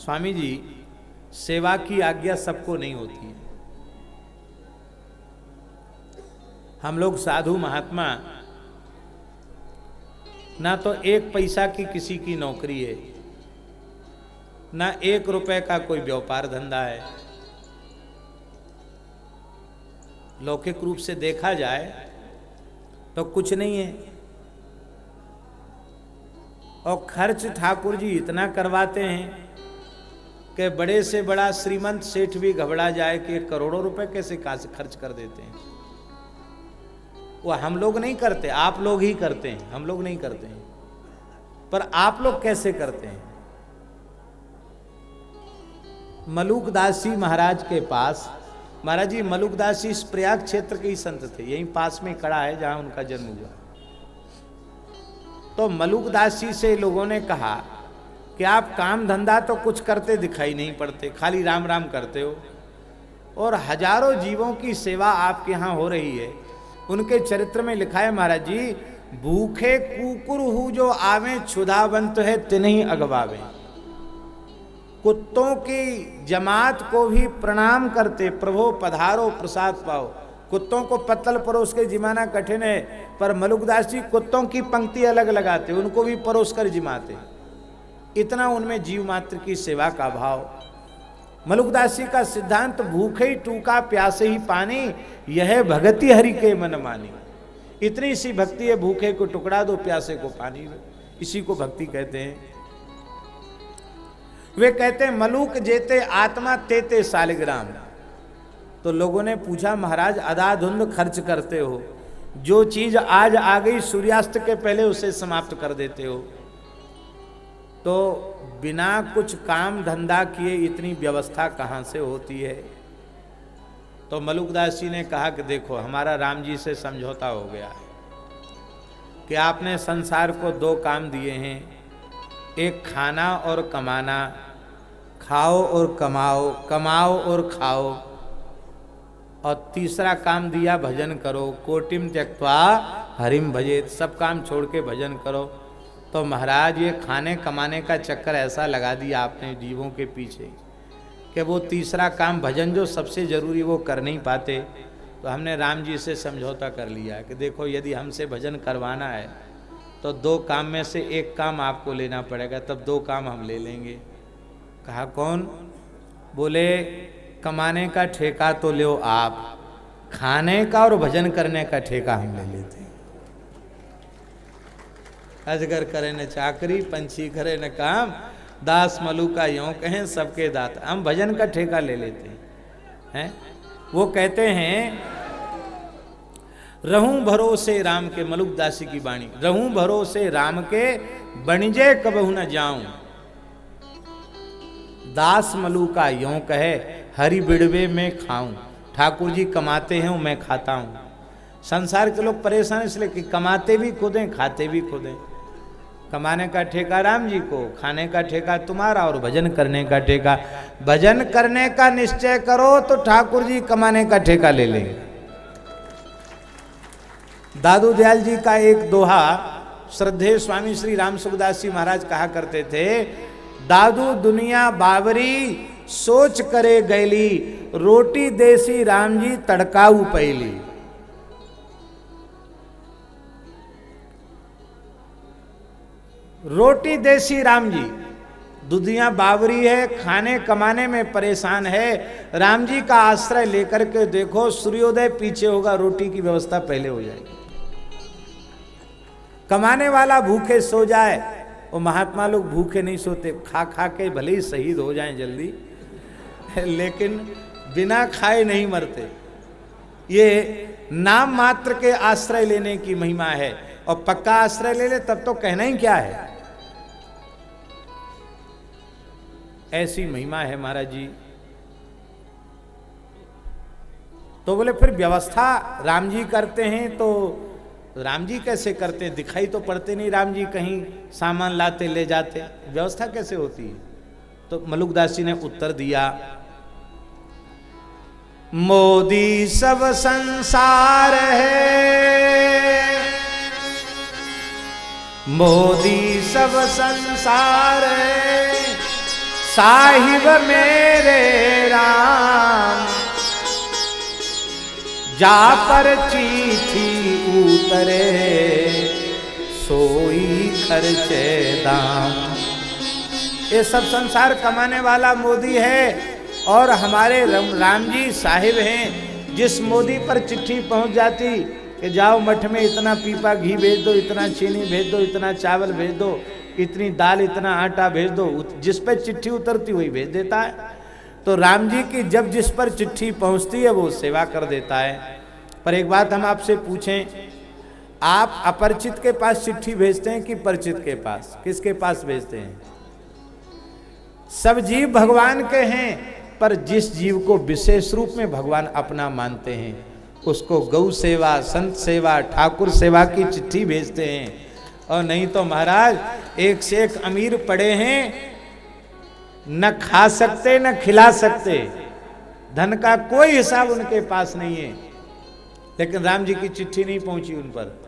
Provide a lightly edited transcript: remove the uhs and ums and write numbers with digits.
स्वामी जी, सेवा की आज्ञा सबको नहीं होती है। हम लोग साधु महात्मा ना तो एक पैसा की किसी की नौकरी है, ना 1 रुपए का कोई व्यापार धंधा है। लौकिक रूप से देखा जाए तो कुछ नहीं है, और खर्च ठाकुर जी इतना करवाते हैं कि बड़े से बड़ा श्रीमंत सेठ भी घबरा जाए कि करोड़ों रुपए कैसे खर्च कर देते हैं। वो हम लोग नहीं करते, आप लोग ही करते हैं, हम लोग नहीं करते हैं। पर आप लोग कैसे करते हैं? मलुकदास जी महाराज के पास, महाराज जी मलुकदास जी इस प्रयाग क्षेत्र के ही संत थे, यहीं पास में कड़ा है जहां उनका जन्म हुआ। तो मलुकदास जी से लोगों ने कहा कि आप काम धंधा तो कुछ करते दिखाई नहीं पड़ते, खाली राम राम करते हो, और हजारों जीवों की सेवा आपके यहाँ हो रही है। उनके चरित्र में लिखा है महाराज जी, भूखे कुकुर हु जो आवे क्षुधावंत है तिन्हीं अगवावे। कुत्तों की जमात को भी प्रणाम करते, प्रभो पधारो प्रसाद पाओ। कुत्तों को पत्तल परोस के जिमाना कठिन है, पर मलुकदास जी कुत्तों की पंक्ति अलग लगाते, उनको भी परोस कर जिमाते। इतना उनमें जीव मात्र की सेवा का भाव। मलुकदास जी का सिद्धांत, भूखे ही टूका प्यासे ही पानी, यह भगति हरि के मन मानी। इतनी सी भक्ति है, भूखे को टुकड़ा दो, प्यासे को पानी दो, इसी को भक्ति कहते हैं। वे कहते हैं मलुक जेते आत्मा तेते सालिग्राम। तो लोगों ने पूछा, महाराज अधाधुंध खर्च करते हो, जो चीज आज आ गई सूर्यास्त के पहले उसे समाप्त कर देते हो, तो बिना कुछ काम धंधा किए इतनी व्यवस्था कहाँ से होती है? तो मलुकदास जी ने कहा कि देखो, हमारा राम जी से समझौता हो गया है कि आपने संसार को 2 काम दिए हैं, एक खाना और कमाना, खाओ और कमाओ, कमाओ और खाओ, और तीसरा काम दिया भजन करो, कोटिम त्यक्त्वा हरिम भजेत, सब काम छोड़ के भजन करो। तो महाराज ये खाने कमाने का चक्कर ऐसा लगा दिया आपने जीवों के पीछे कि वो तीसरा काम भजन जो सबसे जरूरी वो कर नहीं पाते। तो हमने राम जी से समझौता कर लिया कि देखो, यदि हमसे भजन करवाना है तो 2 काम में से एक काम आपको लेना पड़ेगा, तब 2 काम हम ले लेंगे। कहा कौन? बोले कमाने का ठेका तो लो आप, खाने का और भजन करने का ठेका हम ले लेते हैं। अजगर करे न चाकरी, पंछी करे न काम, दास मलू का यों कहें सबके दात। हम भजन का ठेका ले लेते हैं। वो कहते हैं, रहूं भरोसे राम के, मलुकदास जी की वाणी, रहूं भरोसे राम के, बणिजे कबहु न जाऊं। दास मलू का यों कहे, हरि बिड़वे में खाऊं। ठाकुर जी कमाते हैं, मैं खाता हूं। संसार के लोग परेशान इसलिए कि कमाते भी खुद हैं, खाते भी खुद हैं। कमाने का ठेका राम जी को, खाने का ठेका तुम्हारा, और भजन करने का ठेका। भजन करने का निश्चय करो तो ठाकुर जी कमाने का ठेका ले लेंगे। दादू दयाल जी का एक दोहा श्रद्धेय स्वामी श्री राम सुखदास जी महाराज कहा करते थे, दादू दुनिया बावरी सोच करे गैली, रोटी देसी राम जी तड़काऊ पैली। रोटी देसी राम जी, दुनिया बावरी है, खाने कमाने में परेशान है, राम जी का आश्रय लेकर के देखो, सूर्योदय पीछे होगा, रोटी की व्यवस्था पहले हो जाएगी। कमाने वाला भूखे सो जाए, वो महात्मा लोग भूखे नहीं सोते, खा खा के भले ही शहीद हो जाएं जल्दी, लेकिन बिना खाए नहीं मरते। ये नाम मात्र के आश्रय लेने की महिमा है, और पक्का आश्रय ले ले तब तो कहना ही क्या है। ऐसी महिमा है महाराज जी। तो बोले फिर व्यवस्था राम जी करते हैं, तो राम जी कैसे करते हैं? दिखाई तो पड़ते नहीं राम जी, कहीं सामान लाते ले जाते, व्यवस्था कैसे होती है? तो मलुकदास जी ने उत्तर दिया, मोदी सब संसार है, मोदी सब संसार है, साहिब मेरे राम, जा पर चिट्ठी उतरे, सोई खर्चे दाम। ये सब संसार कमाने वाला मोदी है, और हमारे राम जी साहिब हैं। जिस मोदी पर चिट्ठी पहुंच जाती कि जाओ मठ में इतना पीपा घी भेज दो, इतना चीनी भेज दो, इतना चावल भेज दो, इतनी दाल, इतना आटा भेज दो, जिस पर चिट्ठी उतरती वही भेज देता है। तो राम जी की जब जिस पर चिट्ठी पहुंचती है वो सेवा कर देता है। पर एक बात हम आपसे पूछें, आप अपरिचित के पास चिट्ठी भेजते हैं कि परिचित के पास? किसके पास भेजते हैं? सब जीव भगवान के हैं, पर जिस जीव को विशेष रूप में भगवान अपना मानते हैं उसको गौ सेवा, संत सेवा, ठाकुर सेवा की चिट्ठी भेजते हैं। और नहीं तो महाराज एक से एक अमीर पड़े हैं, न खा सकते न खिला सकते, धन का कोई हिसाब उनके पास नहीं है, लेकिन राम जी की चिट्ठी नहीं पहुंची उन पर।